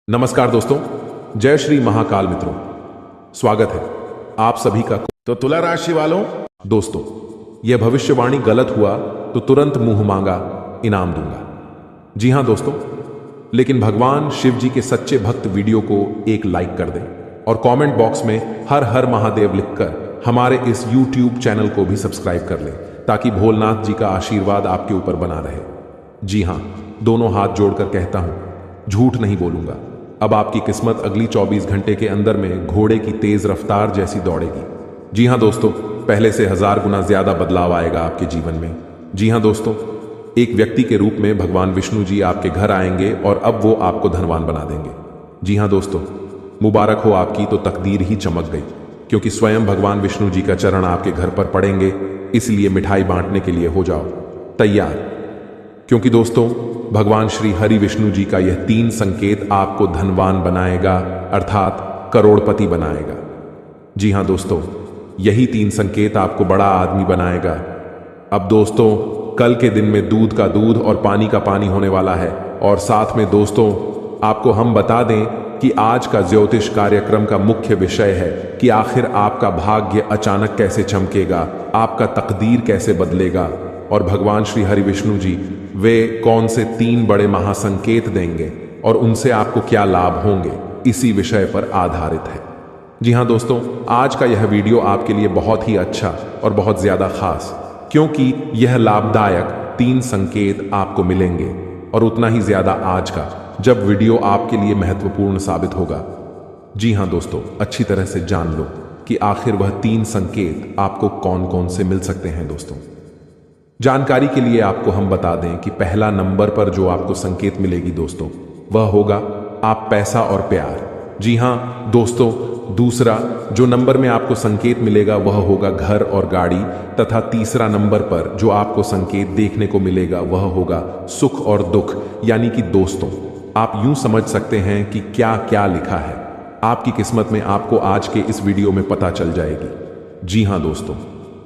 नमस्कार दोस्तों, जय श्री महाकाल मित्रों। स्वागत है आप सभी का। तो तुला राशि वालों, दोस्तों, यह भविष्यवाणी गलत हुआ तो तुरंत मुंह मांगा इनाम दूंगा। जी हां दोस्तों, लेकिन भगवान शिव जी के सच्चे भक्त वीडियो को एक लाइक कर दें और कमेंट बॉक्स में हर हर महादेव लिखकर हमारे इस YouTube चैनल को भी सब्सक्राइब कर लें, ताकि भोलेनाथ जी का आशीर्वाद आपके ऊपर बना रहे। जी हां, दोनों हाथ जोड़कर कहता हूं, झूठ नहीं बोलूंगा। अब आपकी किस्मत अगली 24 घंटे के अंदर में घोड़े की तेज रफ्तार जैसी दौड़ेगी। जी हां दोस्तों, पहले से 1000 गुना ज्यादा बदलाव आएगा आपके जीवन में। जी हां दोस्तों, एक व्यक्ति के रूप में भगवान विष्णु जी आपके घर आएंगे और अब वो आपको धनवान बना देंगे। जी हां दोस्तों, मुबारक हो, आपकी तो तकदीर ही चमक गई, क्योंकि स्वयं भगवान विष्णु जी का चरण आपके घर पर पड़ेंगे। इसलिए मिठाई बांटने के लिए हो जाओ तैयार, क्योंकि दोस्तों भगवान श्री हरि विष्णु जी का यह 3 संकेत आपको धनवान बनाएगा, अर्थात करोड़पति बनाएगा। जी हां दोस्तों, यही 3 संकेत आपको बड़ा आदमी बनाएगा। अब दोस्तों, कल के दिन में दूध का दूध और पानी का पानी होने वाला है। और साथ में दोस्तों, आपको हम बता दें कि आज का ज्योतिष कार्यक्रम का मुख्य विषय है कि आखिर आपका भाग्य अचानक कैसे चमकेगा, आपका तकदीर कैसे बदलेगा, और भगवान श्री हरि विष्णु जी वे कौन से 3 बड़े महासंकेत देंगे और उनसे आपको क्या लाभ होंगे, इसी विषय पर आधारित है। जी हां दोस्तों, आज का यह वीडियो आपके लिए बहुत ही अच्छा और बहुत ज्यादा खास, क्योंकि यह लाभदायक 3 संकेत आपको मिलेंगे, और उतना ही ज्यादा आज का, जब वीडियो आपके लिए महत्वपूर्ण साबित होगा। जी हां दोस्तों, अच्छी तरह से जान लो कि आखिर वह 3 संकेत आपको कौन कौन से मिल सकते हैं। दोस्तों, जानकारी के लिए आपको हम बता दें कि पहला नंबर पर जो आपको संकेत मिलेगी दोस्तों, वह होगा आप पैसा और प्यार। जी हां दोस्तों, दूसरा जो नंबर में आपको संकेत मिलेगा वह होगा घर और गाड़ी, तथा तीसरा नंबर पर जो आपको संकेत देखने को मिलेगा वह होगा सुख और दुख, यानी कि दोस्तों आप यूं समझ सकते हैं कि क्या क्या लिखा है आपकी किस्मत में, आपको आज के इस वीडियो में पता चल जाएगी। जी हां दोस्तों,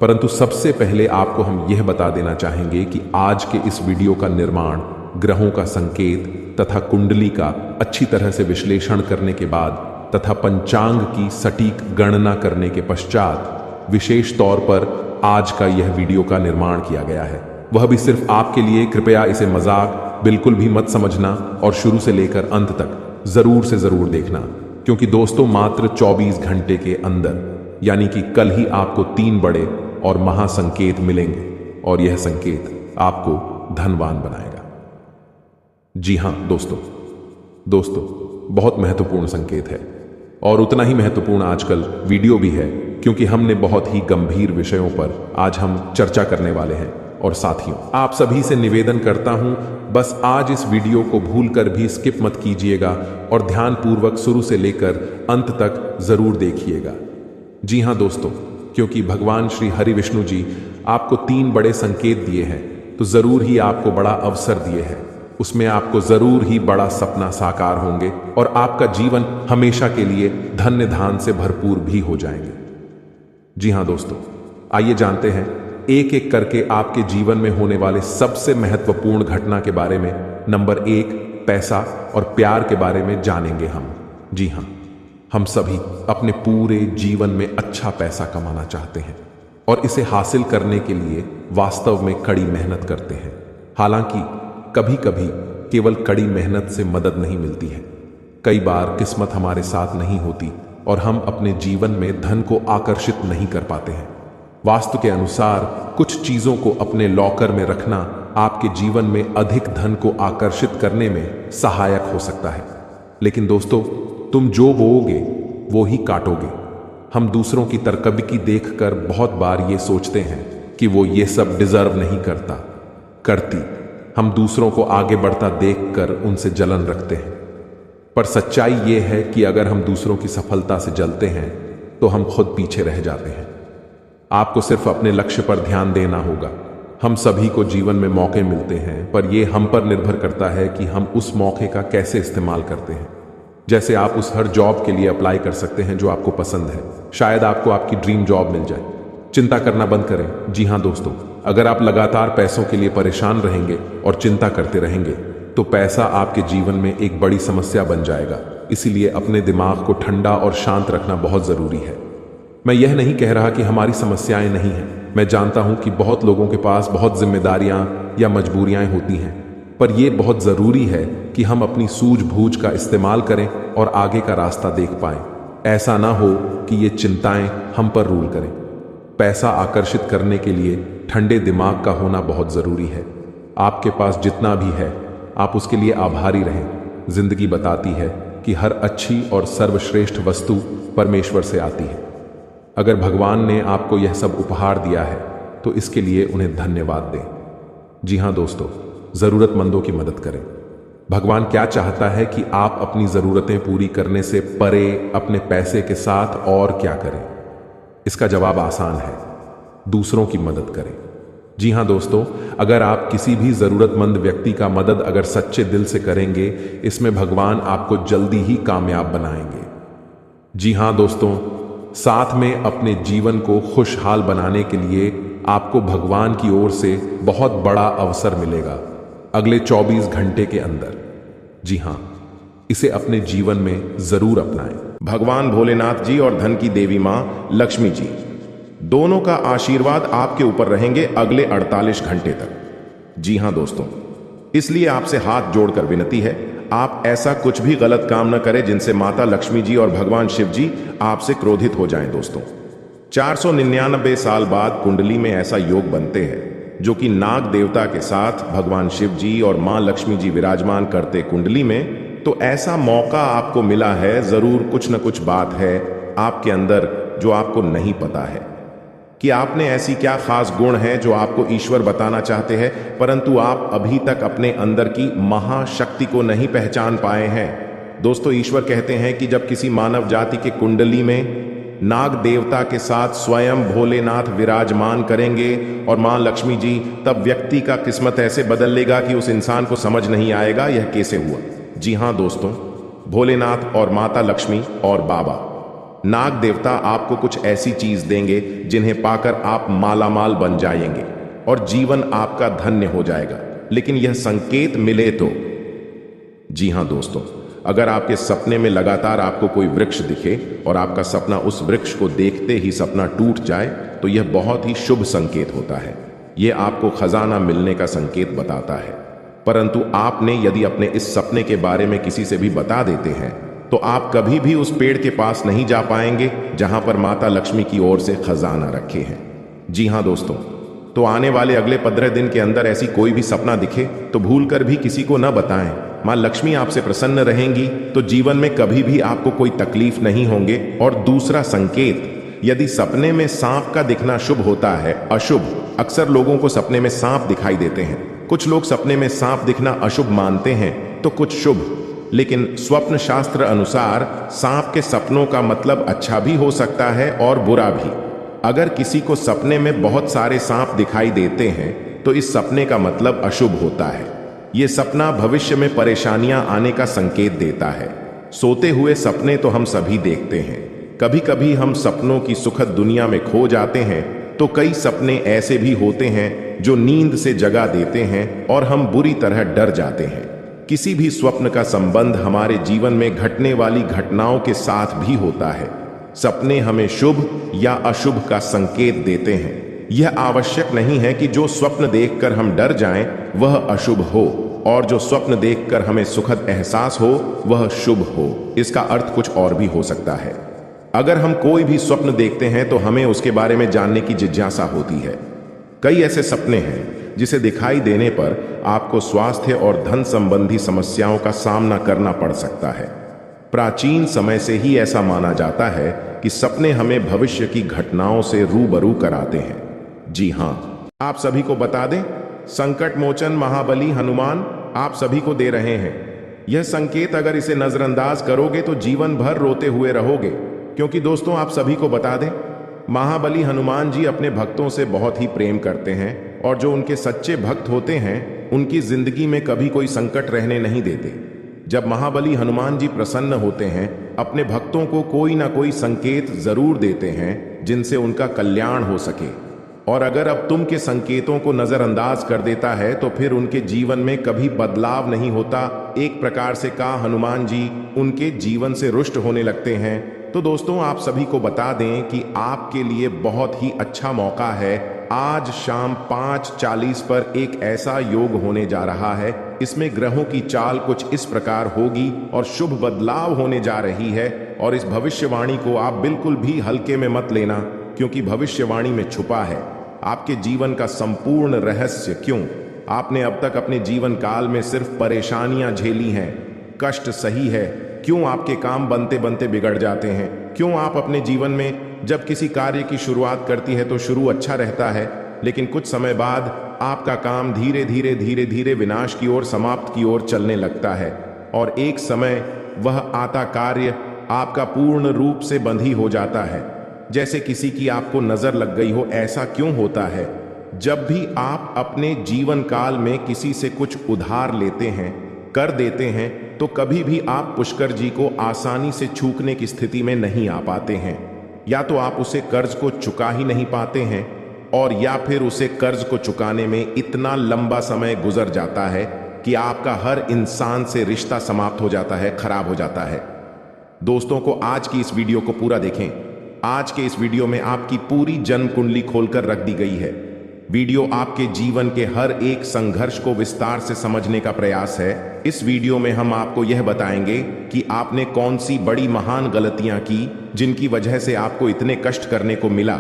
परंतु सबसे पहले आपको हम यह बता देना चाहेंगे कि आज के इस वीडियो का निर्माण ग्रहों का संकेत तथा कुंडली का अच्छी तरह से विश्लेषण करने के बाद तथा पंचांग की सटीक गणना करने के पश्चात विशेष तौर पर आज का यह वीडियो का निर्माण किया गया है। वह भी सिर्फ आपके लिए। कृपया इसे मजाक बिल्कुल भी मत समझना और शुरू से लेकर अंत तक जरूर से जरूर देखना, क्योंकि दोस्तों मात्र 24 घंटे के अंदर, यानी कि कल ही आपको 3 बड़े और महासंकेत मिलेंगे, और यह संकेत आपको धनवान बनाएगा। जी हां दोस्तों, बहुत महत्वपूर्ण संकेत है, और उतना ही महत्वपूर्ण आजकल वीडियो भी है, क्योंकि हमने बहुत ही गंभीर विषयों पर आज हम चर्चा करने वाले हैं। और साथियों, आप सभी से निवेदन करता हूं, बस आज इस वीडियो को भूलकर भी स्किप मत कीजिएगा और ध्यानपूर्वक शुरू से लेकर अंत तक जरूर देखिएगा। जी हां दोस्तों, क्योंकि भगवान श्री हरि विष्णु जी आपको 3 बड़े संकेत दिए हैं, तो जरूर ही आपको बड़ा अवसर दिए हैं। उसमें आपको जरूर ही बड़ा सपना साकार होंगे और आपका जीवन हमेशा के लिए धन्य धान से भरपूर भी हो जाएंगे। जी हां दोस्तों, आइए जानते हैं एक एक करके आपके जीवन में होने वाले सबसे महत्वपूर्ण घटना के बारे में। नंबर 1, पैसा और प्यार के बारे में जानेंगे हम। जी हां, हम सभी अपने पूरे जीवन में अच्छा पैसा कमाना चाहते हैं और इसे हासिल करने के लिए वास्तव में कड़ी मेहनत करते हैं। हालांकि कभी कभी केवल कड़ी मेहनत से मदद नहीं मिलती है। कई बार किस्मत हमारे साथ नहीं होती और हम अपने जीवन में धन को आकर्षित नहीं कर पाते हैं। वास्तु के अनुसार कुछ चीजों को अपने लॉकर में रखना आपके जीवन में अधिक धन को आकर्षित करने में सहायक हो सकता है। लेकिन दोस्तों, तुम जो बोओगे वो ही काटोगे। हम दूसरों की तरक्की देखकर बहुत बार ये सोचते हैं कि वो ये सब डिजर्व नहीं करती। हम दूसरों को आगे बढ़ता देखकर उनसे जलन रखते हैं। पर सच्चाई ये है कि अगर हम दूसरों की सफलता से जलते हैं तो हम खुद पीछे रह जाते हैं। आपको सिर्फ अपने लक्ष्य पर ध्यान देना होगा। हम सभी को जीवन में मौके मिलते हैं, पर यह हम पर निर्भर करता है कि हम उस मौके का कैसे इस्तेमाल करते हैं। जैसे आप उस हर जॉब के लिए अप्लाई कर सकते हैं जो आपको पसंद है। शायद आपको आपकी ड्रीम जॉब मिल जाए। चिंता करना बंद करें। जी हां दोस्तों, अगर आप लगातार पैसों के लिए परेशान रहेंगे और चिंता करते रहेंगे तो पैसा आपके जीवन में एक बड़ी समस्या बन जाएगा। इसीलिए अपने दिमाग को ठंडा और शांत रखना बहुत जरूरी है। मैं यह नहीं कह रहा कि हमारी समस्याएं नहीं हैं। मैं जानता हूं कि बहुत लोगों के पास बहुत जिम्मेदारियां या मजबूरियां होती हैं, पर यह बहुत जरूरी है कि हम अपनी सूझबूझ का इस्तेमाल करें और आगे का रास्ता देख पाएं। ऐसा ना हो कि ये चिंताएं हम पर रूल करें। पैसा आकर्षित करने के लिए ठंडे दिमाग का होना बहुत जरूरी है। आपके पास जितना भी है, आप उसके लिए आभारी रहें। जिंदगी बताती है कि हर अच्छी और सर्वश्रेष्ठ वस्तु परमेश्वर से आती है। अगर भगवान ने आपको यह सब उपहार दिया है तो इसके लिए उन्हें धन्यवाद दें। जी हाँ दोस्तों, जरूरतमंदों की मदद करें। भगवान क्या चाहता है कि आप अपनी जरूरतें पूरी करने से परे अपने पैसे के साथ और क्या करें? इसका जवाब आसान है, दूसरों की मदद करें। जी हाँ दोस्तों, अगर आप किसी भी जरूरतमंद व्यक्ति का मदद अगर सच्चे दिल से करेंगे, इसमें भगवान आपको जल्दी ही कामयाब बनाएंगे। जी हाँ दोस्तों, साथ में अपने जीवन को खुशहाल बनाने के लिए आपको भगवान की ओर से बहुत बड़ा अवसर मिलेगा अगले 24 घंटे के अंदर। जी हाँ, इसे अपने जीवन में जरूर अपनाएं। भगवान भोलेनाथ जी और धन की देवी मां लक्ष्मी जी दोनों का आशीर्वाद आपके ऊपर रहेंगे अगले 48 घंटे तक। जी हां दोस्तों, इसलिए आपसे हाथ जोड़कर विनती है, आप ऐसा कुछ भी गलत काम न करें जिनसे माता लक्ष्मी जी और भगवान शिव जी आपसे क्रोधित हो जाएं। दोस्तों, 499 साल बाद कुंडली में ऐसा योग बनते हैं जो कि नाग देवता के साथ भगवान शिव जी और मां लक्ष्मी जी विराजमान करते कुंडली में। तो ऐसा मौका आपको मिला है, जरूर कुछ न कुछ बात है आपके अंदर जो आपको नहीं पता है कि आपने ऐसी क्या खास गुण है जो आपको ईश्वर बताना चाहते हैं, परंतु आप अभी तक अपने अंदर की महाशक्ति को नहीं पहचान पाए हैं। दोस्तों, ईश्वर कहते हैं कि जब किसी मानव जाति के कुंडली में नाग देवता के साथ स्वयं भोलेनाथ विराजमान करेंगे और मां लक्ष्मी जी, तब व्यक्ति का किस्मत ऐसे बदल लेगा कि उस इंसान को समझ नहीं आएगा यह कैसे हुआ। जी हां दोस्तों, भोलेनाथ और माता लक्ष्मी और बाबा नाग देवता आपको कुछ ऐसी चीज देंगे जिन्हें पाकर आप मालामाल बन जाएंगे और जीवन आपका धन्य हो जाएगा। लेकिन यह संकेत मिले तो। जी हां दोस्तों, अगर आपके सपने में लगातार आपको कोई वृक्ष दिखे और आपका सपना उस वृक्ष को देखते ही सपना टूट जाए, तो यह बहुत ही शुभ संकेत होता है। यह आपको खजाना मिलने का संकेत बताता है। परंतु आपने यदि अपने इस सपने के बारे में किसी से भी बता देते हैं तो आप कभी भी उस पेड़ के पास नहीं जा पाएंगे जहां पर माता लक्ष्मी की ओर से खजाना रखे हैं। जी हां दोस्तों, तो आने वाले अगले 15 दिन के अंदर ऐसी कोई भी सपना दिखे तो भूलकर भी किसी को न बताएं। मां लक्ष्मी आपसे प्रसन्न रहेंगी तो जीवन में कभी भी आपको कोई तकलीफ नहीं होंगे। और दूसरा संकेत, यदि सपने में सांप का दिखना शुभ होता है, अशुभ, अक्सर लोगों को सपने में सांप दिखाई देते हैं। कुछ लोग सपने में सांप दिखना अशुभ मानते हैं तो कुछ शुभ, लेकिन स्वप्न शास्त्र अनुसार सांप के सपनों का मतलब अच्छा भी हो सकता है और बुरा भी। अगर किसी को सपने में बहुत सारे सांप दिखाई देते हैं तो इस सपने का मतलब अशुभ होता है। यह सपना भविष्य में परेशानियां आने का संकेत देता है। सोते हुए सपने तो हम सभी देखते हैं। कभी कभी हम सपनों की सुखद दुनिया में खो जाते हैं, तो कई सपने ऐसे भी होते हैं जो नींद से जगा देते हैं और हम बुरी तरह डर जाते हैं। किसी भी स्वप्न का संबंध हमारे जीवन में घटने वाली घटनाओं के साथ भी होता है। सपने हमें शुभ या अशुभ का संकेत देते हैं। यह आवश्यक नहीं है कि जो स्वप्न देखकर हम डर जाएं वह अशुभ हो और जो स्वप्न देखकर हमें सुखद एहसास हो वह शुभ हो। इसका अर्थ कुछ और भी हो सकता है। अगर हम कोई भी स्वप्न देखते हैं तो हमें उसके बारे में जानने की जिज्ञासा होती है। कई ऐसे सपने हैं जिसे दिखाई देने पर आपको स्वास्थ्य और धन संबंधी समस्याओं का सामना करना पड़ सकता है। प्राचीन समय से ही ऐसा माना जाता है कि सपने हमें भविष्य की घटनाओं से रूबरू कराते हैं। जी हां, आप सभी को बता दें, संकट मोचन महाबली हनुमान आप सभी को दे रहे हैं। यह संकेत अगर इसे नजरअंदाज करोगे तो जीवन भर रोते हुए रहोगे। क्योंकि दोस्तों, आप सभी को बता दें, महाबली हनुमान जी अपने भक्तों से बहुत ही प्रेम करते हैं और जो उनके सच्चे भक्त होते हैं उनकी जिंदगी में कभी कोई संकट रहने नहीं देते। जब महाबली हनुमान जी प्रसन्न होते हैं, अपने भक्तों को कोई ना कोई संकेत जरूर देते हैं जिनसे उनका कल्याण हो सके। और अगर अब तुम के संकेतों को नजरअंदाज कर देता है तो फिर उनके जीवन में कभी बदलाव नहीं होता। एक प्रकार से कहा हनुमान जी उनके जीवन से रुष्ट होने लगते हैं। तो दोस्तों आप सभी को बता दें कि आपके लिए बहुत ही अच्छा मौका है। आज शाम 5:40 पर एक ऐसा योग होने जा रहा है, इसमें ग्रहों की चाल कुछ इस प्रकार होगी और शुभ बदलाव होने जा रही है। और इस भविष्यवाणी को आप बिल्कुल भी हल्के में मत लेना, क्योंकि भविष्यवाणी में छुपा है आपके जीवन का संपूर्ण रहस्य। क्यों आपने अब तक अपने जीवन काल में सिर्फ परेशानियां झेली हैं, कष्ट सही है, क्यों आपके काम बनते बनते बिगड़ जाते हैं, क्यों आप अपने जीवन में जब किसी कार्य की शुरुआत करती है तो शुरू अच्छा रहता है, लेकिन कुछ समय बाद आपका काम धीरे धीरे विनाश की ओर, समाप्त की ओर चलने लगता है। और एक समय वह आता कार्य आपका पूर्ण रूप से बंद ही हो जाता है, जैसे किसी की आपको नजर लग गई हो। ऐसा क्यों होता है? जब भी आप अपने जीवन काल में किसी से कुछ उधार लेते हैं, कर देते हैं, तो कभी भी आप पुष्कर जी को आसानी से चूकने की स्थिति में नहीं आ पाते हैं। या तो आप उसे कर्ज को चुका ही नहीं पाते हैं, और या फिर उसे कर्ज को चुकाने में इतना लंबा समय गुजर जाता है कि आपका हर इंसान से रिश्ता समाप्त हो जाता है, खराब हो जाता है। दोस्तों को आज की इस वीडियो को पूरा देखें। आज के इस वीडियो में आपकी पूरी जन्म कुंडली खोलकर रख दी गई है। वीडियो आपके जीवन के हर एक संघर्ष को विस्तार से समझने का प्रयास है। इस वीडियो में हम आपको यह बताएंगे कि आपने कौन सी बड़ी महान गलतियां की जिनकी वजह से आपको इतने कष्ट करने को मिला।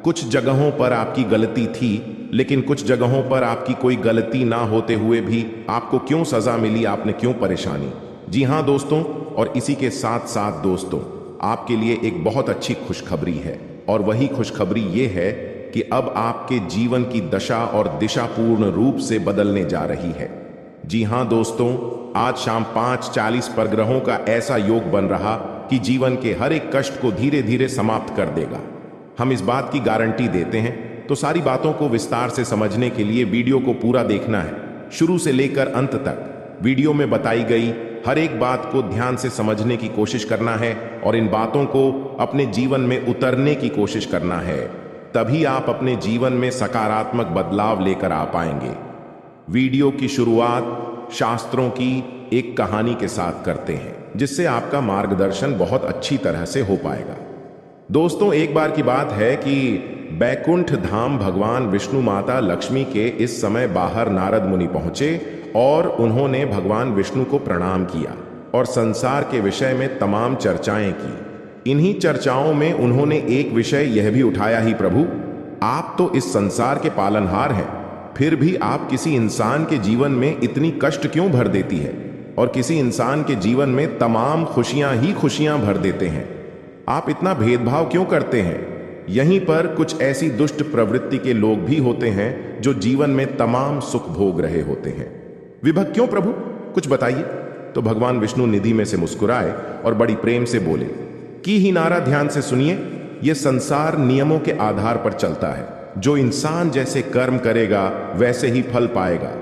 कुछ जगहों पर आपकी गलती थी, लेकिन कुछ जगहों पर आपकी कोई गलती ना होते हुए भी आपको क्यों सजा मिली, आपने क्यों परेशानी। जी हाँ दोस्तों, और इसी के साथ साथ दोस्तों आपके लिए एक बहुत अच्छी खुशखबरी है, और वही खुशखबरी ये है कि अब आपके जीवन की दशा और दिशा पूर्ण रूप से बदलने जा रही है। जी हाँ दोस्तों, आज शाम 5:40 पर ग्रहों का ऐसा योग बन रहा कि जीवन के हर एक कष्ट को धीरे धीरे समाप्त कर देगा। हम इस बात की गारंटी देते हैं। तो सारी बातों को विस्तार से समझने के लिए वीडियो को पूरा देखना है, शुरू से लेकर अंत तक। वीडियो में बताई गई हर एक बात को ध्यान से समझने की कोशिश करना है और इन बातों को अपने जीवन में उतरने की कोशिश करना है। तभी आप अपने जीवन में सकारात्मक बदलाव लेकर आ पाएंगे। वीडियो की शुरुआत शास्त्रों की एक कहानी के साथ करते हैं, जिससे आपका मार्गदर्शन बहुत अच्छी तरह से हो पाएगा। दोस्तों एक बार की बात है कि बैकुंठ धाम भगवान विष्णु माता लक्ष्मी के इस समय बाहर नारद मुनि पहुंचे और उन्होंने भगवान विष्णु को प्रणाम किया और संसार के विषय में तमाम चर्चाएं की। इन्हीं चर्चाओं में उन्होंने एक विषय यह भी उठाया ही, प्रभु आप तो इस संसार के पालनहार हैं, फिर भी आप किसी इंसान के जीवन में इतनी कष्ट क्यों भर देती है और किसी इंसान के जीवन में तमाम खुशियां ही खुशियां भर देते हैं। आप इतना भेदभाव क्यों करते हैं? यहीं पर कुछ ऐसी दुष्ट प्रवृत्ति के लोग भी होते हैं जो जीवन में तमाम सुख भोग रहे होते हैं। विभक्त क्यों प्रभु, कुछ बताइए। तो भगवान विष्णु निधि में से मुस्कुराए और बड़ी प्रेम से बोले कि ही नारा ध्यान से सुनिए, यह संसार नियमों के आधार पर चलता है। जो इंसान जैसे कर्म करेगा वैसे ही फल पाएगा।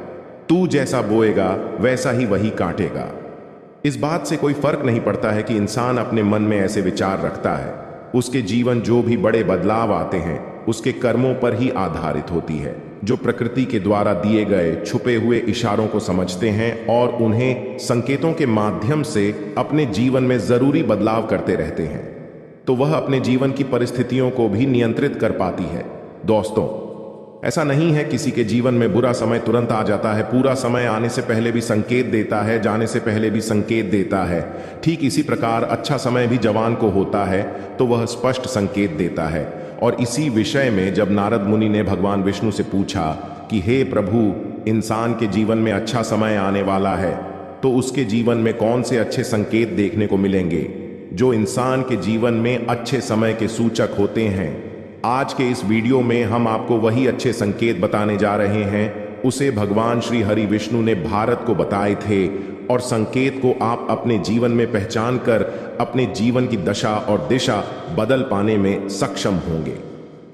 तू जैसा बोएगा वैसा ही वही काटेगा। इस बात से कोई फर्क नहीं पड़ता है कि इंसान अपने मन में ऐसे विचार रखता है, उसके जीवन जो भी बड़े बदलाव आते हैं उसके कर्मों पर ही आधारित होती है, जो प्रकृति के द्वारा दिए गए छुपे हुए इशारों को समझते हैं और उन्हें संकेतों के माध्यम से अपने जीवन में जरूरी बदलाव करते रहते हैं, तो वह अपने जीवन की परिस्थितियों को भी नियंत्रित कर पाती है। दोस्तों ऐसा नहीं है किसी के जीवन में बुरा समय तुरंत आ जाता है, पूरा समय आने से पहले भी संकेत देता है, जाने से पहले भी संकेत देता है। ठीक इसी प्रकार अच्छा समय भी जवान को होता है तो वह स्पष्ट संकेत देता है। और इसी विषय में जब नारद मुनि ने भगवान विष्णु से पूछा कि हे प्रभु, इंसान के जीवन में अच्छा समय आने वाला है तो उसके जीवन में कौन से अच्छे संकेत देखने को मिलेंगे जो इंसान के जीवन में अच्छे समय के सूचक होते हैं। आज के इस वीडियो में हम आपको वही अच्छे संकेत बताने जा रहे हैं, उसे भगवान श्री हरि विष्णु ने भारत को बताए थे और संकेत को आप अपने जीवन में पहचान कर अपने जीवन की दशा और दिशा बदल पाने में सक्षम होंगे।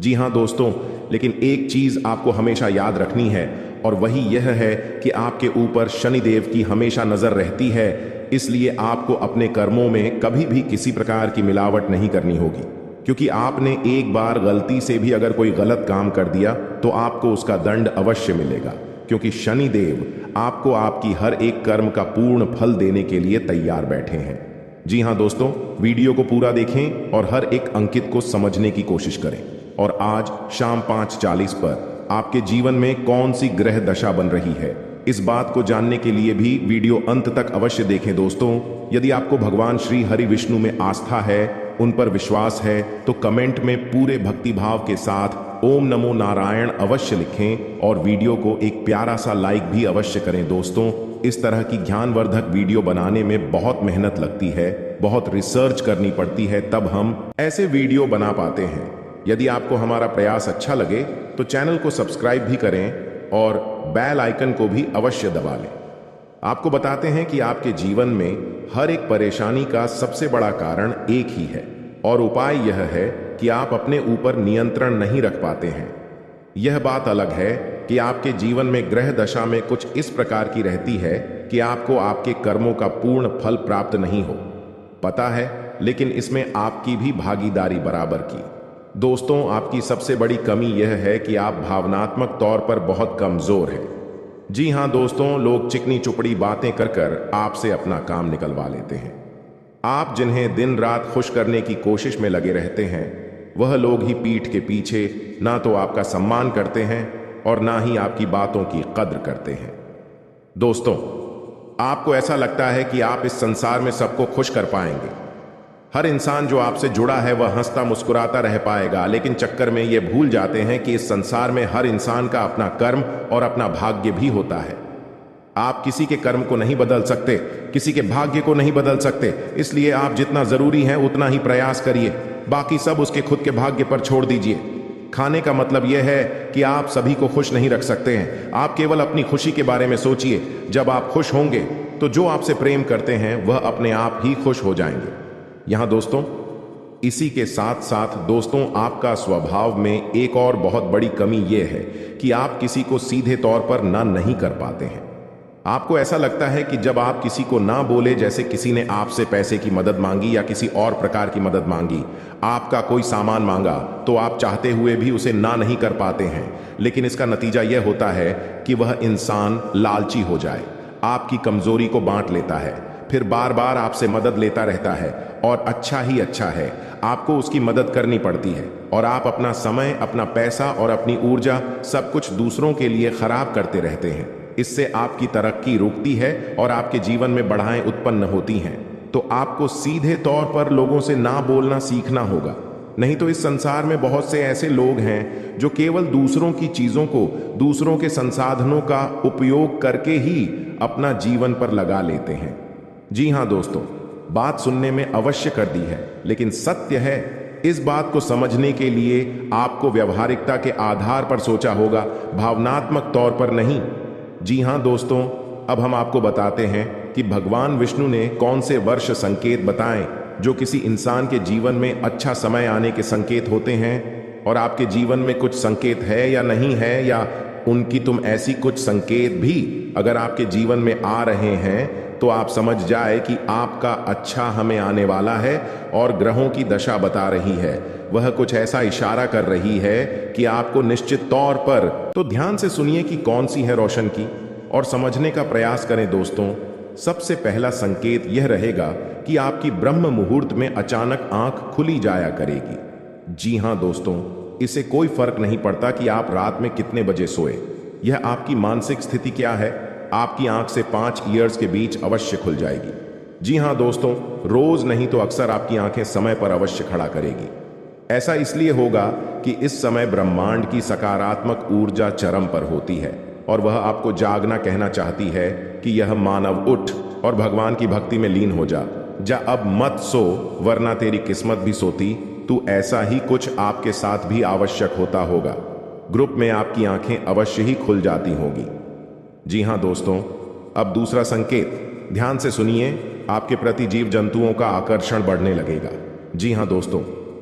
जी हाँ दोस्तों, लेकिन एक चीज आपको हमेशा याद रखनी है और वही यह है कि आपके ऊपर शनिदेव की हमेशा नजर रहती है, इसलिए आपको अपने कर्मों में कभी भी किसी प्रकार की मिलावट नहीं करनी होगी। क्योंकि आपने एक बार गलती से भी अगर कोई गलत काम कर दिया तो आपको उसका दंड अवश्य मिलेगा, क्योंकि शनिदेव आपको आपकी हर एक कर्म का पूर्ण फल देने के लिए तैयार बैठे हैं। जी हाँ दोस्तों, वीडियो को पूरा देखें और हर एक अंकित को समझने की कोशिश करें। और आज शाम 5:40 पर आपके जीवन में कौन सी ग्रह दशा बन रही है, इस बात को जानने के लिए भी वीडियो अंत तक अवश्य देखें। दोस्तों, यदि आपको भगवान श्री हरि विष्णु में आस्था है, उन पर विश्वास है, तो कमेंट में पूरे भक्तिभाव के साथ ओम नमो नारायण अवश्य लिखें और वीडियो को एक प्यारा सा लाइक भी अवश्य करें। दोस्तों, इस तरह की ज्ञानवर्धक वीडियो बनाने में बहुत मेहनत लगती है, बहुत रिसर्च करनी पड़ती है, तब हम ऐसे वीडियो बना पाते हैं। यदि आपको हमारा प्रयास अच्छा लगे तो चैनल को सब्सक्राइब भी करें और बेल आइकन को भी अवश्य दबा लें। आपको बताते हैं कि आपके जीवन में हर एक परेशानी का सबसे बड़ा कारण एक ही है, और उपाय यह है कि आप अपने ऊपर नियंत्रण नहीं रख पाते हैं। यह बात अलग है कि आपके जीवन में ग्रह दशा में कुछ इस प्रकार की रहती है कि आपको आपके कर्मों का पूर्ण फल प्राप्त नहीं हो पता है, लेकिन इसमें आपकी भी भागीदारी बराबर की। दोस्तों, आपकी सबसे बड़ी कमी यह है कि आप भावनात्मक तौर पर बहुत कमजोर हैं। जी हाँ दोस्तों, लोग चिकनी चुपड़ी बातें कर कर आपसे अपना काम निकलवा लेते हैं। आप जिन्हें दिन रात खुश करने की कोशिश में लगे रहते हैं, वह लोग ही पीठ के पीछे ना तो आपका सम्मान करते हैं और ना ही आपकी बातों की कद्र करते हैं। दोस्तों, आपको ऐसा लगता है कि आप इस संसार में सबको खुश कर पाएंगे, हर इंसान जो आपसे जुड़ा है वह हंसता मुस्कुराता रह पाएगा, लेकिन चक्कर में ये भूल जाते हैं कि इस संसार में हर इंसान का अपना कर्म और अपना भाग्य भी होता है। आप किसी के कर्म को नहीं बदल सकते, किसी के भाग्य को नहीं बदल सकते, इसलिए आप जितना जरूरी है उतना ही प्रयास करिए, बाकी सब उसके खुद के भाग्य पर छोड़ दीजिए। खाने का मतलब यह है कि आप सभी को खुश नहीं रख सकते हैं, आप केवल अपनी खुशी के बारे में सोचिए। जब आप खुश होंगे तो जो आपसे प्रेम करते हैं वह अपने आप ही खुश हो जाएंगे। यहां दोस्तों, इसी के साथ साथ दोस्तों, आपका स्वभाव में एक और बहुत बड़ी कमी यह है कि आप किसी को सीधे तौर पर ना नहीं कर पाते हैं। आपको ऐसा लगता है कि जब आप किसी को ना बोले, जैसे किसी ने आपसे पैसे की मदद मांगी या किसी और प्रकार की मदद मांगी, आपका कोई सामान मांगा, तो आप चाहते हुए भी उसे ना नहीं कर पाते हैं। लेकिन इसका नतीजा यह होता है कि वह इंसान लालची हो जाए, आपकी कमजोरी को बांट लेता है, फिर बार बार आपसे मदद लेता रहता है, और अच्छा ही अच्छा है, आपको उसकी मदद करनी पड़ती है, और आप अपना समय, अपना पैसा और अपनी ऊर्जा सब कुछ दूसरों के लिए खराब करते रहते हैं। इससे आपकी तरक्की रुकती है और आपके जीवन में बाधाएं उत्पन्न होती हैं। तो आपको सीधे तौर पर लोगों से ना बोलना सीखना होगा, नहीं तो इस संसार में बहुत से ऐसे लोग हैं जो केवल दूसरों की चीजों को, दूसरों के संसाधनों का उपयोग करके ही अपना जीवन पर लगा लेते हैं। जी हाँ दोस्तों, बात सुनने में अवश्य कर दी है, लेकिन सत्य है, इस बात को समझने के लिए आपको व्यवहारिकता के आधार पर सोचा होगा, भावनात्मक तौर पर नहीं। जी हाँ दोस्तों, अब हम आपको बताते हैं कि भगवान विष्णु ने कौन से वर्ष संकेत बताएं जो किसी इंसान के जीवन में अच्छा समय आने के संकेत होते हैं। और आपके जीवन में कुछ संकेत है या नहीं है, या उनकी तुम ऐसी कुछ संकेत भी अगर आपके जीवन में आ रहे हैं, तो आप समझ जाए कि आपका अच्छा हमें आने वाला है। और ग्रहों की दशा बता रही है, वह कुछ ऐसा इशारा कर रही है कि आपको निश्चित तौर पर, तो ध्यान से सुनिए कि कौन सी है रोशन की, और समझने का प्रयास करें। दोस्तों, सबसे पहला संकेत यह रहेगा कि आपकी ब्रह्म मुहूर्त में अचानक आंख खुली जाया करेगी। जी हां दोस्तों, इससे कोई फर्क नहीं पड़ता कि आप रात में कितने बजे सोए, यह आपकी मानसिक स्थिति क्या है, आपकी आंख से 5 ईयर्स के बीच अवश्य खुल जाएगी। जी हां दोस्तों, रोज नहीं तो अक्सर आपकी आंखें समय पर अवश्य खड़ा करेगी। ऐसा इसलिए होगा कि इस समय ब्रह्मांड की सकारात्मक ऊर्जा चरम पर होती है, और वह आपको जागना कहना चाहती है कि यह मानव, उठ और भगवान की भक्ति में लीन हो जा। अब मत सो, वरना तेरी किस्मत भी सोती। तो ऐसा ही कुछ आपके साथ भी आवश्यक होता होगा। ग्रुप में आपकी आंखें अवश्य ही खुल जाती होंगी। जी हां दोस्तों, अब दूसरा संकेत, ध्यान से सुनिए, आपके प्रति जीव जंतुओं का आकर्षण बढ़ने लगेगा। जी हां दोस्तों,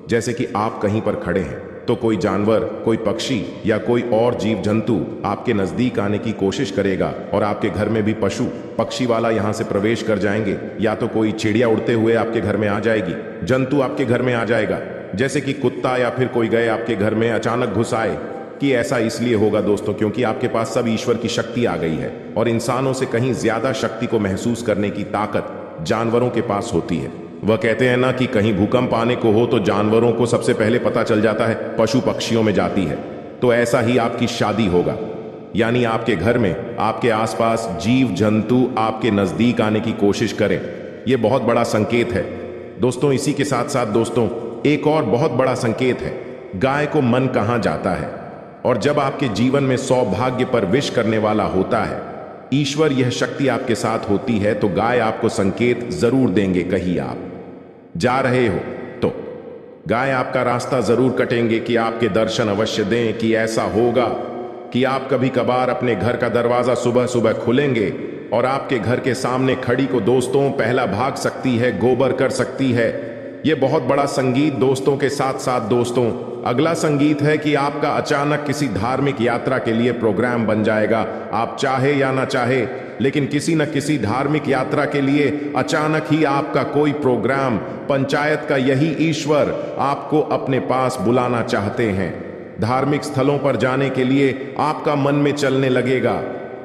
जैसे कि आप कहीं पर खड़े हैं तो कोई जानवर, कोई पक्षी या कोई और जीव जंतु आपके नजदीक आने की कोशिश करेगा, और आपके घर में भी पशु पक्षी वाला यहां से प्रवेश कर जाएंगे, या तो कोई चिड़िया उड़ते हुए आपके घर में आ जाएगी, जंतु आपके घर में आ जाएगा। जैसे कि कुत्ता या फिर कोई गए आपके घर में अचानक घुस आए, कि ऐसा इसलिए होगा दोस्तों क्योंकि आपके पास सब ईश्वर की शक्ति आ गई है और इंसानों से कहीं ज्यादा शक्ति को महसूस करने की ताकत जानवरों के पास होती है। वह कहते हैं ना कि कहीं भूकंप आने को हो तो जानवरों को सबसे पहले पता चल जाता है, पशु पक्षियों में जाती है। तो ऐसा ही आपकी शादी होगा, यानी आपके घर में आपके आसपास जीव जंतु आपके नजदीक आने की कोशिश करें। यह बहुत बड़ा संकेत है दोस्तों। इसी के साथ साथ दोस्तों एक और बहुत बड़ा संकेत है, गाय को मन कहां जाता है। और जब आपके जीवन में सौभाग्य पर विश करने वाला होता है ईश्वर, यह शक्ति आपके साथ होती है, तो गाय आपको संकेत जरूर देंगे। कहीं आप जा रहे हो तो गाय आपका रास्ता जरूर कटेंगे कि आपके दर्शन अवश्य दें। कि ऐसा होगा कि आप कभी कभार अपने घर का दरवाजा सुबह सुबह खुलेंगे और आपके घर के सामने खड़ी को दोस्तों पहला भाग सकती है, गोबर कर सकती है। यह बहुत बड़ा संगीत दोस्तों के साथ साथ दोस्तों अगला संगीत है कि आपका अचानक किसी धार्मिक यात्रा के लिए प्रोग्राम बन जाएगा। आप चाहे या ना चाहे, लेकिन किसी न किसी धार्मिक यात्रा के लिए अचानक ही आपका कोई प्रोग्राम, पंचायत का यही ईश्वर आपको अपने पास बुलाना चाहते हैं। धार्मिक स्थलों पर जाने के लिए आपका मन में चलने लगेगा।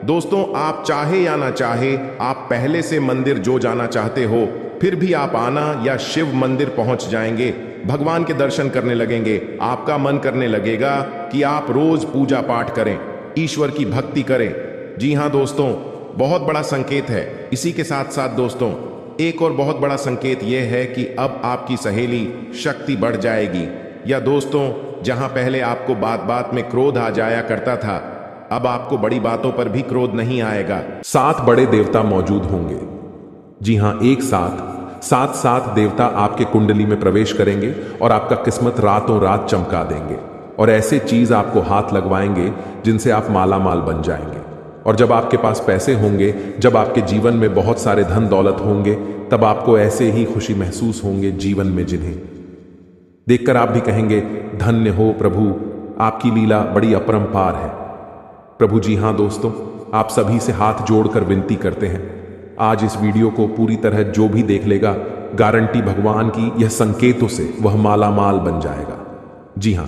दोस्तों आप चाहे या ना चाहे, आप पहले से मंदिर जो जाना चाहते हो, फिर भी आप आना या शिव मंदिर पहुंच जाएंगे, भगवान के दर्शन करने लगेंगे। आपका मन करने लगेगा कि आप रोज पूजा पाठ करें, ईश्वर की भक्ति करें। जी हां दोस्तों, बहुत बड़ा संकेत है। इसी के साथ साथ दोस्तों एक और बहुत बड़ा संकेत यह है कि अब आपकी सहेली शक्ति बढ़ जाएगी। या दोस्तों जहां पहले आपको बात बात में क्रोध आ जाया करता था, अब आपको बड़ी बातों पर भी क्रोध नहीं आएगा। 7 बड़े देवता मौजूद होंगे। जी हां, एक साथ 7 देवता आपके कुंडली में प्रवेश करेंगे और आपका किस्मत रातों रात चमका देंगे और ऐसे चीज आपको हाथ लगवाएंगे जिनसे आप माला माल बन जाएंगे। और जब आपके पास पैसे होंगे, जब आपके जीवन में बहुत सारे धन दौलत होंगे, तब आपको ऐसे ही खुशी महसूस होंगे जीवन में, जिन्हें देखकर आप भी कहेंगे धन्य हो प्रभु, आपकी लीला बड़ी अपरंपार है प्रभु। जी हां दोस्तों, आप सभी से हाथ जोड़कर विनती करते हैं, आज इस वीडियो को पूरी तरह जो भी देख लेगा, गारंटी भगवान की यह संकेतों से वह माला माल बन जाएगा। जी हां,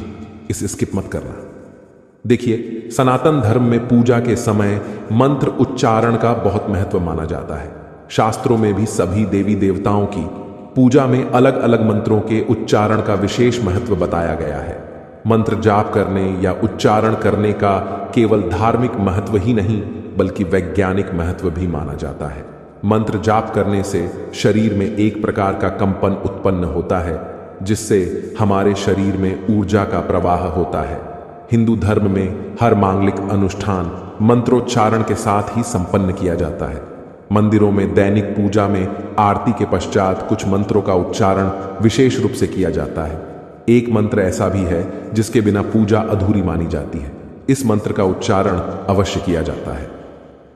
इसे स्किप मत करना। देखिए, सनातन धर्म में पूजा के समय मंत्र उच्चारण का बहुत महत्व माना जाता है। शास्त्रों में भी सभी देवी देवताओं की पूजा में अलग अलग मंत्रों के उच्चारण का विशेष महत्व बताया गया है। मंत्र जाप करने या उच्चारण करने का केवल धार्मिक महत्व ही नहीं बल्कि वैज्ञानिक महत्व भी माना जाता है। मंत्र जाप करने से शरीर में एक प्रकार का कंपन उत्पन्न होता है, जिससे हमारे शरीर में ऊर्जा का प्रवाह होता है। हिंदू धर्म में हर मांगलिक अनुष्ठान मंत्रोच्चारण के साथ ही संपन्न किया जाता है। मंदिरों में दैनिक पूजा में आरती के पश्चात कुछ मंत्रों का उच्चारण विशेष रूप से किया जाता है। एक मंत्र ऐसा भी है जिसके बिना पूजा अधूरी मानी जाती है। इस मंत्र का उच्चारण अवश्य किया जाता है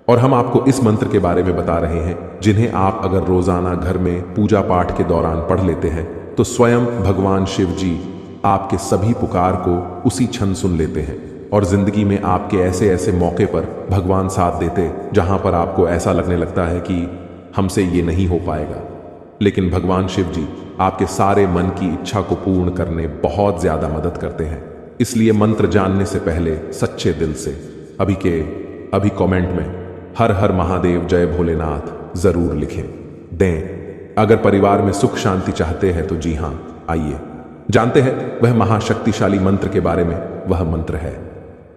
और हम आपको इस मंत्र के बारे में बता रहे हैं, जिन्हें आप अगर रोजाना घर में पूजा पाठ के दौरान पढ़ लेते हैं तो स्वयं भगवान शिव जी आपके सभी पुकार को उसी क्षण सुन लेते हैं और जिंदगी में आपके ऐसे ऐसे मौके पर भगवान साथ देते जहां पर आपको ऐसा लगने लगता है कि हमसे ये नहीं हो पाएगा, लेकिन भगवान शिव जी आपके सारे मन की इच्छा को पूर्ण करने बहुत ज्यादा मदद करते हैं। इसलिए मंत्र जानने से पहले सच्चे दिल से अभी कमेंट में हर हर महादेव जय भोलेनाथ जरूर लिखें दें। अगर परिवार में सुख शांति चाहते हैं तो जी हां, आइए जानते हैं वह महाशक्तिशाली मंत्र के बारे में। वह मंत्र है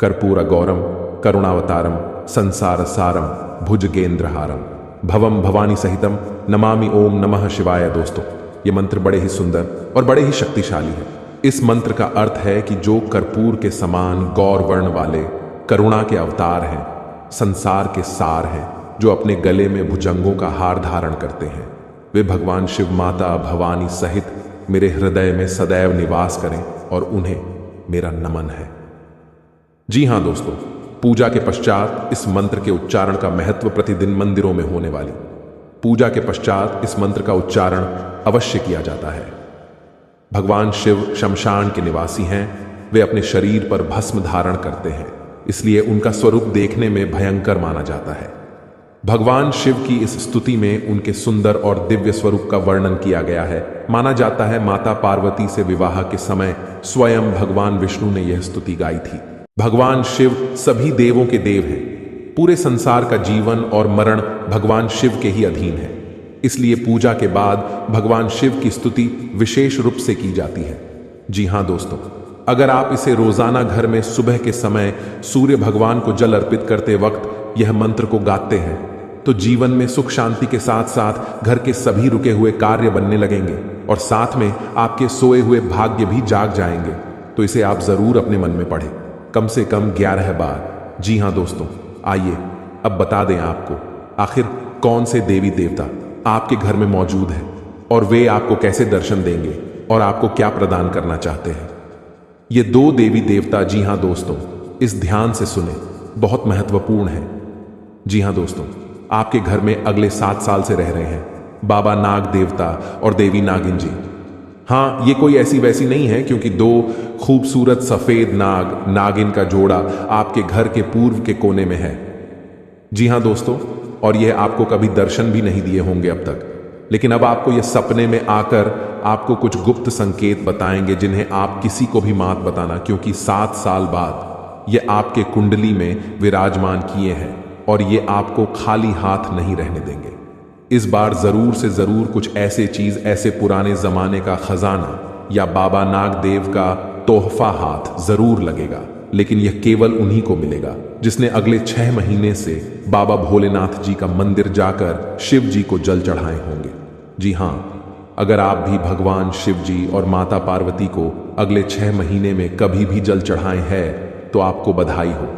कर्पूर गौरम करुणावतारम संसार सारम भुजगेंद्रहारम भवम भवानी सहितम नमामि ओम नमः शिवाय। दोस्तों, ये मंत्र बड़े ही सुंदर और बड़े ही शक्तिशाली है। इस मंत्र का अर्थ है कि जो कर्पूर के समान गौर वर्ण वाले करुणा के अवतार हैं, संसार के सार हैं, जो अपने गले में भुजंगों का हार धारण करते हैं, वे भगवान शिव माता भवानी सहित मेरे हृदय में सदैव निवास करें और उन्हें मेरा नमन है। जी हां दोस्तों, पूजा के पश्चात इस मंत्र के उच्चारण का महत्व प्रतिदिन मंदिरों में होने वाली पूजा के पश्चात इस मंत्र का उच्चारण अवश्य किया जाता है। भगवान शिव शमशान के निवासी हैं, वे अपने शरीर पर भस्म धारण करते हैं, इसलिए उनका स्वरूप देखने में भयंकर माना जाता है। भगवान शिव की इस स्तुति में उनके सुंदर और दिव्य स्वरूप का वर्णन किया गया है। माना जाता है माता पार्वती से विवाह के समय स्वयं भगवान विष्णु ने यह स्तुति गाई थी। भगवान शिव सभी देवों के देव हैं। पूरे संसार का जीवन और मरण भगवान शिव के ही अधीन है। इसलिए पूजा के बाद भगवान शिव की स्तुति विशेष रूप से की जाती है। जी हां दोस्तों, अगर आप इसे रोजाना घर में सुबह के समय सूर्य भगवान को जल अर्पित करते वक्त यह मंत्र को गाते हैं तो जीवन में सुख शांति के साथ साथ घर के सभी रुके हुए कार्य बनने लगेंगे और साथ में आपके सोए हुए भाग्य भी जाग जाएंगे। तो इसे आप जरूर अपने मन में पढ़ें, कम से कम 11 बार। जी हां दोस्तों, आइए अब बता दें आपको आखिर कौन से देवी देवता आपके घर में मौजूद है और वे आपको कैसे दर्शन देंगे और आपको क्या प्रदान करना चाहते हैं। ये 2 देवी देवता, जी हां दोस्तों, इस ध्यान से सुने, बहुत महत्वपूर्ण है। जी हां दोस्तों, आपके घर में अगले 7 साल से रह रहे हैं बाबा नाग देवता और देवी नागिन जी। हां, ये कोई ऐसी वैसी नहीं है, क्योंकि 2 खूबसूरत सफेद नाग नागिन का जोड़ा आपके घर के पूर्व के कोने में है। जी हां दोस्तों, और यह आपको कभी दर्शन भी नहीं दिए होंगे अब तक, लेकिन अब आपको यह सपने में आकर आपको कुछ गुप्त संकेत बताएंगे जिन्हें आप किसी को भी मत बताना, क्योंकि 7 साल बाद ये आपके कुंडली में विराजमान किए हैं और ये आपको खाली हाथ नहीं रहने देंगे। इस बार जरूर से जरूर कुछ ऐसे चीज, ऐसे पुराने जमाने का खजाना या बाबा नाग देव का तोहफा हाथ जरूर लगेगा, लेकिन यह केवल उन्हीं को मिलेगा जिसने अगले 6 महीने से बाबा भोलेनाथ जी का मंदिर जाकर शिव जी को जल चढ़ाए होंगे। जी हां, अगर आप भी भगवान शिव जी और माता पार्वती को अगले 6 महीने में कभी भी जल चढ़ाए हैं तो आपको बधाई हो।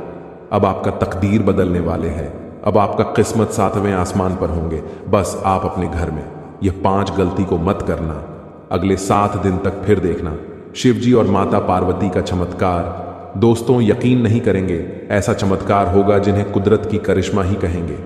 अब आपका तकदीर बदलने वाले हैं। अब आपका किस्मत 7वें आसमान पर होंगे। बस आप अपने घर में यह 5 गलती को मत करना। अगले 7 दिन तक फिर देखना शिव जी और माता पार्वती का चमत्कार। दोस्तों, यकीन नहीं करेंगे, ऐसा चमत्कार होगा जिन्हें कुदरत की करिश्मा ही कहेंगे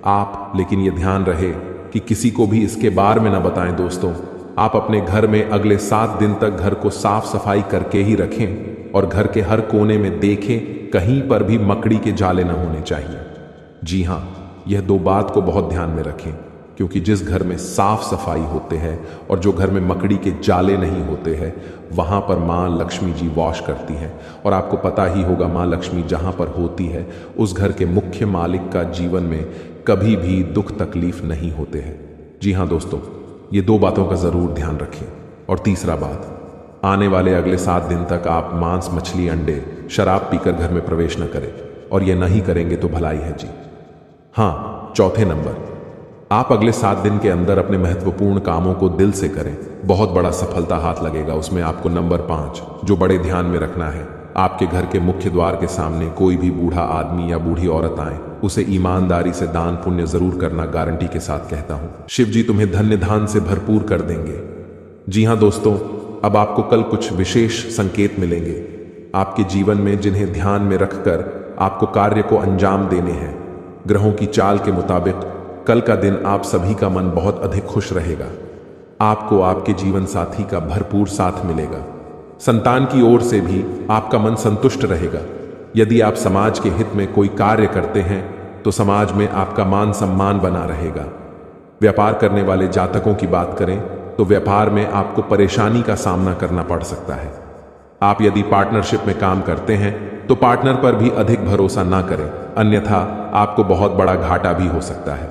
आप। लेकिन यह ध्यान रहे कि किसी को भी इसके बारे में न बताएं। दोस्तों, आप अपने घर में अगले 7 दिन तक घर को साफ सफाई करके ही रखें और घर के हर कोने में देखें कहीं पर भी मकड़ी के जाले न होने चाहिए। जी हां, यह 2 बात को बहुत ध्यान में रखें, क्योंकि जिस घर में साफ सफाई होते हैं और जो घर में मकड़ी के जाले नहीं होते हैं वहां पर मां लक्ष्मी जी वास करती हैं। और आपको पता ही होगा, मां लक्ष्मी जहां पर होती है उस घर के मुख्य मालिक का जीवन में कभी भी दुख तकलीफ नहीं होते हैं। जी हां दोस्तों, ये 2 बातों का जरूर ध्यान रखें। और तीसरा बात, आने वाले अगले 7 दिन तक आप मांस, मछली, अंडे, शराब पीकर घर में प्रवेश न करें, और यह नहीं करेंगे तो भलाई है। जी हां, चौथे नंबर, आप अगले 7 दिन के अंदर अपने महत्वपूर्ण कामों को दिल से करें, बहुत बड़ा सफलता हाथ लगेगा। उसमें आपको नंबर 5 जो बड़े ध्यान में रखना है, आपके घर के मुख्य द्वार के सामने कोई भी बूढ़ा आदमी या बूढ़ी औरत आए, उसे ईमानदारी से दान पुण्य जरूर करना, गारंटी के साथ कहता हूं। शिव जी तुम्हें धन्य धान से भरपूर कर देंगे। जी हां दोस्तों, अब आपको कल कुछ विशेष संकेत मिलेंगे आपके जीवन में, जिन्हें ध्यान में रखकर आपको कार्य को अंजाम देने हैं। ग्रहों की चाल के मुताबिक कल का दिन आप सभी का मन बहुत अधिक खुश रहेगा। आपको आपके जीवन साथी का भरपूर साथ मिलेगा। संतान की ओर से भी आपका मन संतुष्ट रहेगा। यदि आप समाज के हित में कोई कार्य करते हैं तो समाज में आपका मान सम्मान बना रहेगा। व्यापार करने वाले जातकों की बात करें तो व्यापार में आपको परेशानी का सामना करना पड़ सकता है। आप यदि पार्टनरशिप में काम करते हैं तो पार्टनर पर भी अधिक भरोसा ना करें, अन्यथा आपको बहुत बड़ा घाटा भी हो सकता है।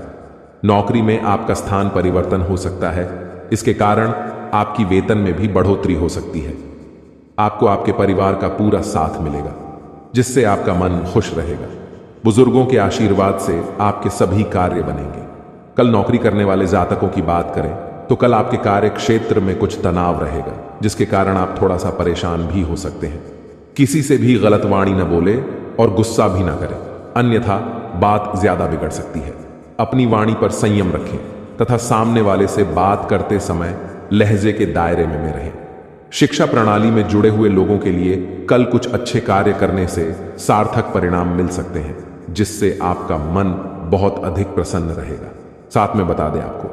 नौकरी में आपका स्थान परिवर्तन हो सकता है, इसके कारण आपकी वेतन में भी बढ़ोतरी हो सकती है। आपको आपके परिवार का पूरा साथ मिलेगा, जिससे आपका मन खुश रहेगा। बुजुर्गों के आशीर्वाद से आपके सभी कार्य बनेंगे। कल नौकरी करने वाले जातकों की बात करें तो कल आपके कार्य क्षेत्र में कुछ तनाव रहेगा, जिसके कारण आप थोड़ा सा परेशान भी हो सकते हैं। किसी से भी गलत वाणी न बोले और गुस्सा भी ना करें, अन्यथा बात ज्यादा बिगड़ सकती है। अपनी वाणी पर संयम रखें तथा सामने वाले से बात करते समय लहजे के दायरे में रहें। शिक्षा प्रणाली में जुड़े हुए लोगों के लिए कल कुछ अच्छे कार्य करने से सार्थक परिणाम मिल सकते हैं, जिससे आपका मन बहुत अधिक प्रसन्न रहेगा। साथ में बता दें आपको,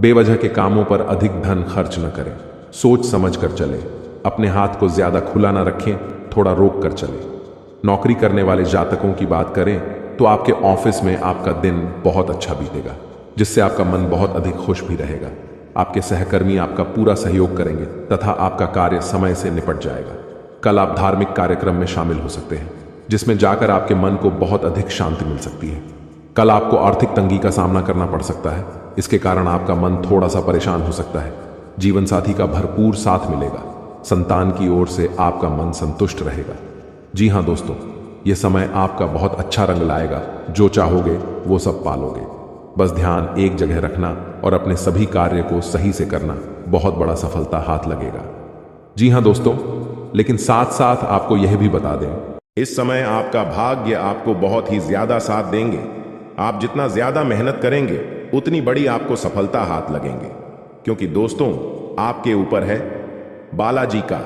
बेवजह के कामों पर अधिक धन खर्च न करें, सोच समझ कर चलें। अपने हाथ को ज्यादा खुला न रखें, थोड़ा रोक कर चलें। नौकरी करने वाले जातकों की बात करें तो आपके ऑफिस में आपका दिन बहुत अच्छा बीतेगा, जिससे आपका मन बहुत अधिक खुश भी रहेगा। आपके सहकर्मी आपका पूरा सहयोग करेंगे तथा आपका कार्य समय से निपट जाएगा। कल आप धार्मिक कार्यक्रम में शामिल हो सकते हैं, जिसमें जाकर आपके मन को बहुत अधिक शांति मिल सकती है। कल आपको आर्थिक तंगी का सामना करना पड़ सकता है, इसके कारण आपका मन थोड़ा सा परेशान हो सकता है। जीवन साथी का भरपूर साथ मिलेगा। संतान की ओर से आपका मन संतुष्ट रहेगा। जी हाँ दोस्तों, यह समय आपका बहुत अच्छा रंग लाएगा। जो चाहोगे वो सब पालोगे। बस ध्यान एक जगह रखना और अपने सभी कार्य को सही से करना, बहुत बड़ा सफलता हाथ लगेगा। जी हाँ दोस्तों, लेकिन साथ साथ आपको यह भी बता दें, इस समय आपका भाग्य आपको बहुत ही ज्यादा साथ देंगे। आप जितना ज्यादा मेहनत करेंगे उतनी बड़ी आपको सफलता हाथ लगेंगे, क्योंकि दोस्तों आपके ऊपर है बालाजी का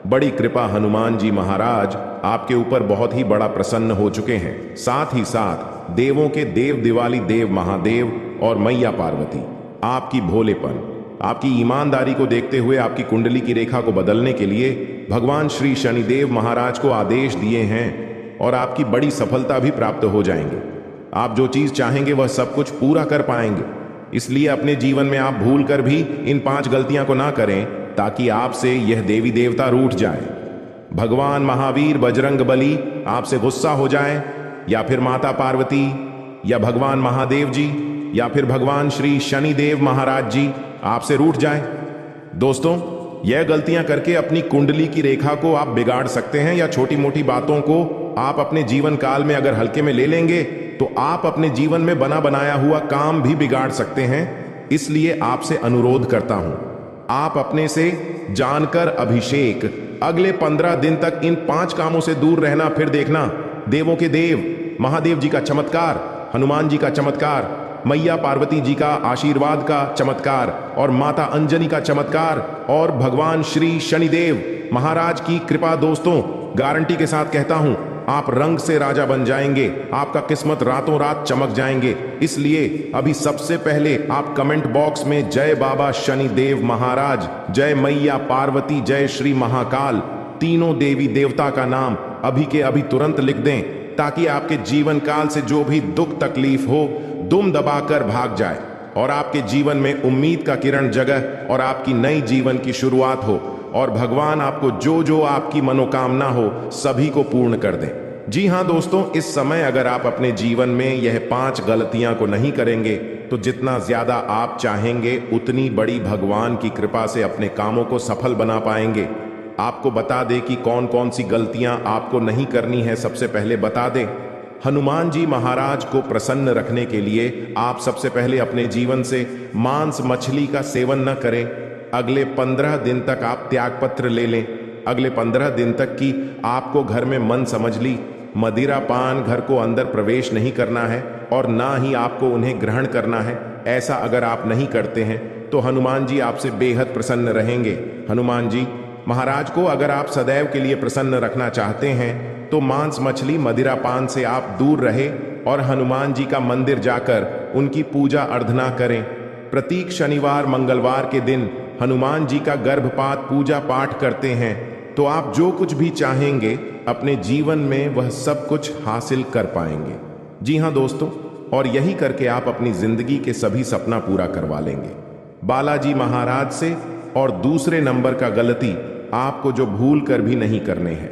बड़ी कृपा। हनुमान जी महाराज आपके ऊपर बहुत ही बड़ा प्रसन्न हो चुके हैं। साथ ही साथ देवों के देव दिवाली देव महादेव और मैया पार्वती आपकी भोलेपन, आपकी ईमानदारी को देखते हुए आपकी कुंडली की रेखा को बदलने के लिए भगवान श्री शनिदेव महाराज को आदेश दिए हैं और आपकी बड़ी सफलता भी प्राप्त हो जाएंगे। आप जो चीज चाहेंगे वह सब कुछ पूरा कर पाएंगे। इसलिए अपने जीवन में आप भूल कर भी इन 5 गलतियां को ना करें, ताकि आपसे यह देवी देवता रूठ जाए। भगवान महावीर बजरंग बली आपसे गुस्सा हो जाए, या फिर माता पार्वती, या भगवान महादेव जी, या फिर भगवान श्री शनिदेव महाराज जी आपसे रूठ जाए। दोस्तों, यह गलतियां करके अपनी कुंडली की रेखा को आप बिगाड़ सकते हैं, या छोटी मोटी बातों को आप अपने जीवन काल में अगर हल्के में ले लेंगे तो आप अपने जीवन में बना बनाया हुआ काम भी बिगाड़ सकते हैं। इसलिए आपसे अनुरोध करता हूं, आप अपने से जानकर अभिषेक अगले 15 दिन तक इन 5 कामों से दूर रहना। फिर देखना देवों के देव महादेव जी का चमत्कार, हनुमान जी का चमत्कार, मैया पार्वती जी का आशीर्वाद का चमत्कार, और माता अंजनी का चमत्कार, और भगवान श्री शनिदेव महाराज की कृपा। दोस्तों, गारंटी के साथ कहता हूं, आप रंग से राजा बन जाएंगे। आपका किस्मत रातों रात चमक जाएंगे। इसलिए अभी सबसे पहले आप कमेंट बॉक्स में जय बाबा शनिदेव महाराज, जय मैया पार्वती, जय श्री महाकाल, तीनों देवी देवता का नाम अभी के अभी तुरंत लिख दें, ताकि आपके जीवन काल से जो भी दुख तकलीफ हो दुम दबाकर भाग जाए और आपके जीवन में उम्मीद का किरण जगह और आपकी नई जीवन की शुरुआत हो, और भगवान आपको जो जो आपकी मनोकामना हो सभी को पूर्ण कर दें। जी हाँ दोस्तों, इस समय अगर आप अपने जीवन में यह 5 गलतियां को नहीं करेंगे तो जितना ज्यादा आप चाहेंगे उतनी बड़ी भगवान की कृपा से अपने कामों को सफल बना पाएंगे। आपको बता दें कि कौन कौन सी गलतियां आपको नहीं करनी है। सबसे पहले बता दें, हनुमान जी महाराज को प्रसन्न रखने के लिए आप सबसे पहले अपने जीवन से मांस मछली का सेवन न करें। अगले 15 दिन तक आप त्याग पत्र ले लें। अगले 15 दिन तक की आपको घर में मन समझ ली मदिरा पान घर को अंदर प्रवेश नहीं करना है, और ना ही आपको उन्हें ग्रहण करना है। ऐसा अगर आप नहीं करते हैं तो हनुमान जी आपसे बेहद प्रसन्न रहेंगे। हनुमान जी महाराज को अगर आप सदैव के लिए प्रसन्न रखना चाहते हैं तो मांस मछली मदिरा पान से आप दूर रहे और हनुमान जी का मंदिर जाकर उनकी पूजा अर्चना करें। प्रत्येक शनिवार मंगलवार के दिन हनुमान जी का गर्भपात पूजा पाठ करते हैं तो आप जो कुछ भी चाहेंगे अपने जीवन में वह सब कुछ हासिल कर पाएंगे। जी हाँ दोस्तों, और यही करके आप अपनी जिंदगी के सभी सपना पूरा करवा लेंगे बालाजी महाराज से। और दूसरे नंबर का गलती आपको जो भूल कर भी नहीं करने हैं,